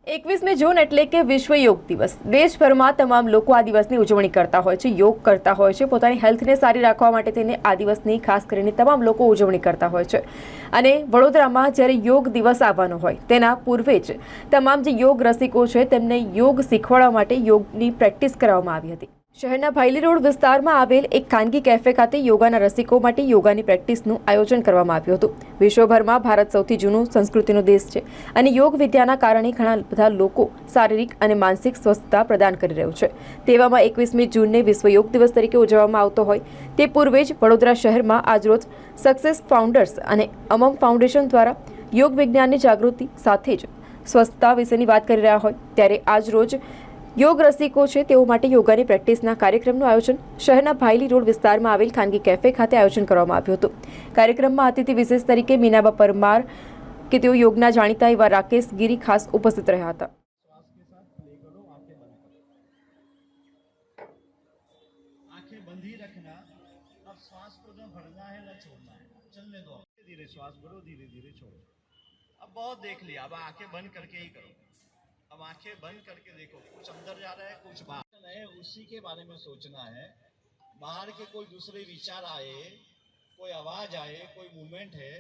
21મી જૂન એટલે કે વિશ્વ યોગ દિવસ. દેશભરમાં તમામ લોકો આ દિવસની ઉજવણી કરતા હોય છે, યોગ કરતા હોય છે. પોતાની હેલ્થને સારી રાખવા માટે તેને આ દિવસની ખાસ કરીને તમામ લોકો ઉજવણી કરતા હોય છે. અને વડોદરામાં જ્યારે યોગ દિવસ આવવાનો હોય તેના પૂર્વે જ તમામ જે યોગ રસિકો છે તેમને યોગ શીખવાડવા માટે યોગની પ્રેક્ટિસ કરવામાં આવી હતી. શહેરના ભાયલી રોડ વિસ્તારમાં આવેલ એક ખાનગી કેફે ખાતે યોગાના રસિકો માટે યોગાની પ્રેક્ટિસનું આયોજન કરવામાં આવ્યું હતું. વિશ્વભરમાં ભારત સૌથી જૂનો સંસ્કૃતિનો દેશ છે અને યોગ વિદ્યાના કારણે ઘણા બધા લોકો શારીરિક અને માનસિક સ્વસ્થતા પ્રદાન કરી રહ્યું છે. તેવામાં 21મી જૂનને વિશ્વ યોગ દિવસ તરીકે ઉજવવામાં આવતો હોય તે પૂર્વે જ વડોદરા શહેરમાં આજરોજ સક્સેસ ફાઉન્ડર્સ અને અમમ ફાઉન્ડેશન દ્વારા યોગ વિજ્ઞાનની જાગૃતિ સાથે જ સ્વસ્થતા વિશેની વાત કરી રહ્યા હોય ત્યારે આજરોજ યોગ રસિકો છે તેઓ માટે યોગાની પ્રેક્ટિસના કાર્યક્રમનું આયોજન શહેરના ભાયલી રોડ વિસ્તારમાં આવેલ ખાનગી કેફે ખાતે આયોજન કરવામાં આવ્યું હતું. કાર્યક્રમમાં અતિથિ વિશેષ તરીકે મીનાબા પરમાર કે તેઓ યોગના જાણીતા એવા રાકેશ ગીરી ખાસ ઉપસ્થિત રહ્યા હતા. आंखें बंद ही रखना. अब श्वास को न भरना है न छोड़ना है, चलने दो. धीरे श्वास भरो, धीरे धीरे छोड़ो. अब बहुत देख लिया, अब आंखें बंद करके ही करो. अब आंखें बंद करके देखो, कुछ अंदर जा रहा है, कुछ बाहर है, उसी के बारे में सोचना है. बाहर के कोई दूसरे विचार आए, कोई आवाज आए, कोई मूवमेंट है,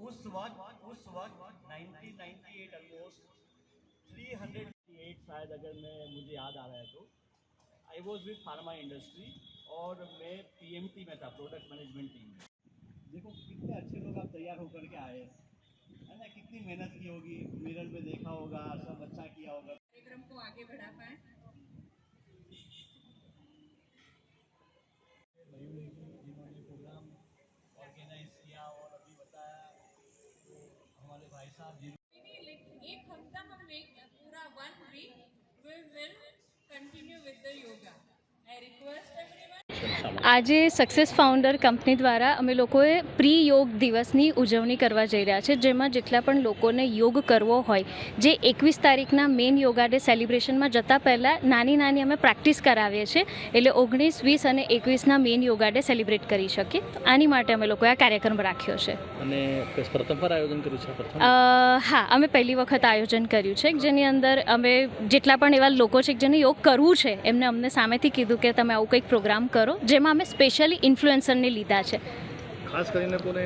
उस वक्त 1998 ऑलमोस्ट 308 शायद, अगर मैं मुझे याद आ रहा है तो I was with pharma industry और मैं पीएमटी में था, प्रोडक्ट मैनेजमेंट टीम में. देखो कितने अच्छे लोग आप तैयार होकर के आए है ना, कितनी मेहनत की होगी, मिरर में देखा होगा, सब अच्छा किया होगा. कार्यक्रम को आगे बढ़ा पाए. जिन्होंने प्रोग्राम ऑर्गेनाइज किया और अभी बताया तो हमारे भाई साहब जी. एक हफ्ता हम पूरा 1 week we will continue with the yoga. I request everyone. આજે સક્સેસ ફાઉન્ડર કંપની દ્વારા અમે લોકોએ પ્રી યોગ દિવસની ઉજવણી કરવા જઈ રહ્યા છે, જેમાં જેટલા પણ લોકોને યોગ કરવો હોય, જે 21 તારીખના મેઇન યોગા ડે સેલિબ્રેશનમાં જતાં પહેલાં નાની અમે પ્રેક્ટિસ કરાવીએ છીએ, એટલે 19, 20 અને 21ના મેઇન યોગા ડે સેલિબ્રેટ કરી શકીએ. તો આની માટે અમે લોકોએ આ કાર્યક્રમ રાખ્યો છે. અને પ્રથમવાર આયોજન કર્યું છે? હા, અમે પહેલી વખત આયોજન કર્યું છે, જેની અંદર અમે જેટલા પણ એવા લોકો છે જેને યોગ કરવું છે એમને અમને સામેથી કીધું કે તમે આવું કંઈક પ્રોગ્રામ કરો, જેમાં અમે સ્પેશિયલી ઇન્ફ્લુએન્સરને લીધા છે. ખાસ કરીને કોને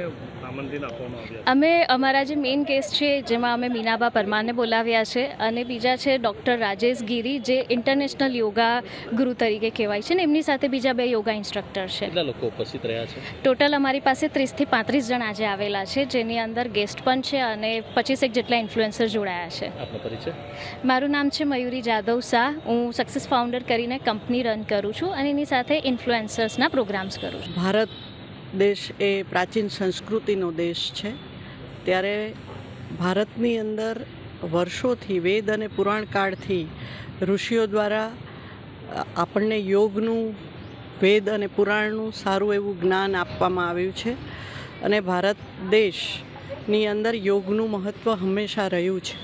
આમંત્રણ આપવામાં આવ્યા? અમે અમારા જે મેઇન ગેસ્ટ છે જેમાં અમે મીનાબા પરમારને બોલાવ્યા છે અને બીજા છે ડૉક્ટર રાજેશ ગીરી, જે ઇન્ટરનેશનલ યોગા ગુરુ તરીકે કહેવાય છે, ને એમની સાથે બીજા 2 યોગા ઇન્સ્ટ્રક્ટર છે. કેટલા લોકો ઉપસ્થિત રહ્યા છે? ટોટલ અમારી પાસે 30 થી 35 જણ આજે આવેલા છે, જેની અંદર ગેસ્ટ પણ છે અને 25 જેટલા ઇન્ફ્લુએન્સર જોડાયા છે. આપનો પરિચય? મારું નામ છે મયુરી જાદવ શાહ. હું સક્સેસ ફાઉન્ડર કરીને કંપની રન કરું છું અને એની સાથે ઇન્ફ્લુએન્સર્સના પ્રોગ્રામ્સ કરું છું. ભારત દેશ એ પ્રાચીન સંસ્કૃતિનો દેશ છે, ત્યારે ભારતની અંદર વર્ષોથી વેદ અને પુરાણ કાળથી ઋષિઓ દ્વારા આપણને યોગનું, વેદ અને પુરાણનું સારું એવું જ્ઞાન આપવામાં આવ્યું છે અને ભારત દેશની અંદર યોગનું મહત્ત્વ હંમેશા રહ્યું છે.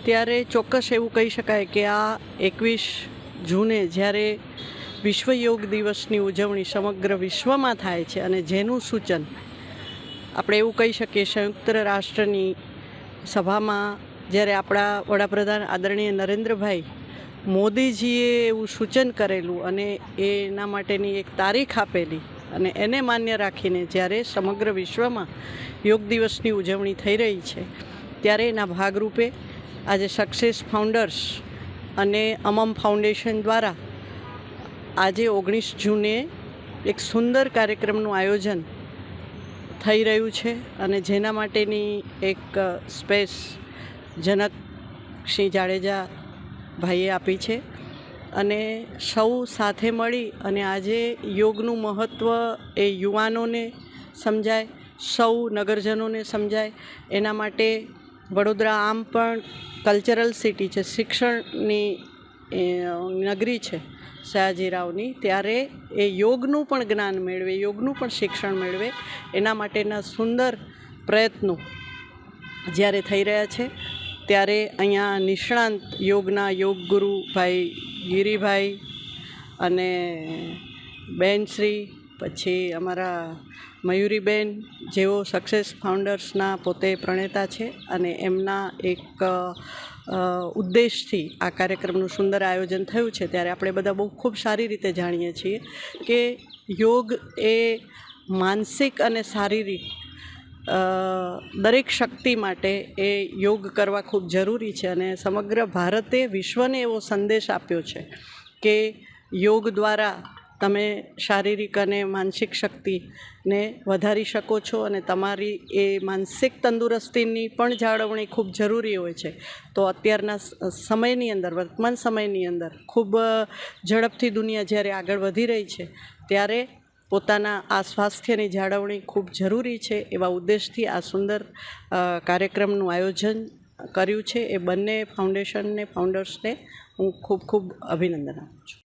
ત્યારે ચોક્કસ એવું કહી શકાય કે આ 21 જૂને જ્યારે વિશ્વ યોગ દિવસની ઉજવણી સમગ્ર વિશ્વમાં થાય છે અને જેનું સૂચન આપણે એવું કહી શકીએ સંયુક્ત રાષ્ટ્રની સભામાં જ્યારે આપણા વડાપ્રધાન આદરણીય નરેન્દ્રભાઈ મોદીજીએ એવું સૂચન કરેલું અને એના માટેની એક તારીખ આપેલી અને એને માન્ય રાખીને જ્યારે સમગ્ર વિશ્વમાં યોગ દિવસની ઉજવણી થઈ રહી છે, ત્યારે એના ભાગરૂપે આજે સક્સેસ ફાઉન્ડર્સ અને અમમ ફાઉન્ડેશન દ્વારા આજે 19 જૂને એક સુંદર કાર્યક્રમનું આયોજન થઈ રહ્યું છે અને જેના માટેની એક સ્પેસ જનકસિંહ જાડેજા ભાઈએ આપી છે અને સૌ સાથે મળી અને આજે યોગનું મહત્ત્વ એ યુવાનોને સમજાય, સૌ નગરજનોને સમજાય, એના માટે વડોદરા આમ પણ કલ્ચરલ સિટી છે, શિક્ષણની નગરી છે સયાજીરાવની, ત્યારે એ યોગનું પણ જ્ઞાન મેળવે, યોગનું પણ શિક્ષણ મેળવે, એના માટેના સુંદર પ્રયત્નો જ્યારે થઈ રહ્યા છે, ત્યારે અહીંયા નિષ્ણાંત યોગના યોગ ગુરુ ભાઈ ગિરીભાઈ અને બેનશ્રી પછી અમારા મયુરીબેન જેઓ સક્સેસ ફાઉન્ડર્સના પોતે પ્રણેતા છે અને એમના એક ઉદ્દેશથી આ કાર્યક્રમનું સુંદર આયોજન થયું છે. ત્યારે આપણે બધા બહુ ખૂબ સારી રીતે જાણીએ છીએ કે યોગ એ માનસિક અને શારીરિક દરેક શક્તિ માટે એ યોગ કરવા ખૂબ જરૂરી છે. અને સમગ્ર ભારતે વિશ્વને એવો સંદેશ આપ્યો છે કે યોગ દ્વારા તમે શારીરિક અને માનસિક શક્તિને વધારી શકો છો અને તમારી એ માનસિક તંદુરસ્તીની પણ જાળવણી ખૂબ જરૂરી હોય છે. તો અત્યારના સમયની અંદર, વર્તમાન સમયની અંદર ખૂબ ઝડપથી દુનિયા જ્યારે આગળ વધી રહી છે ત્યારે પોતાના આ સ્વાસ્થ્યની જાળવણી ખૂબ જરૂરી છે. એવા ઉદ્દેશથી આ સુંદર કાર્યક્રમનું આયોજન કર્યું છે. એ બંને ફાઉન્ડેશનને, ફાઉન્ડર્સને હું ખૂબ ખૂબ અભિનંદન આપું છું.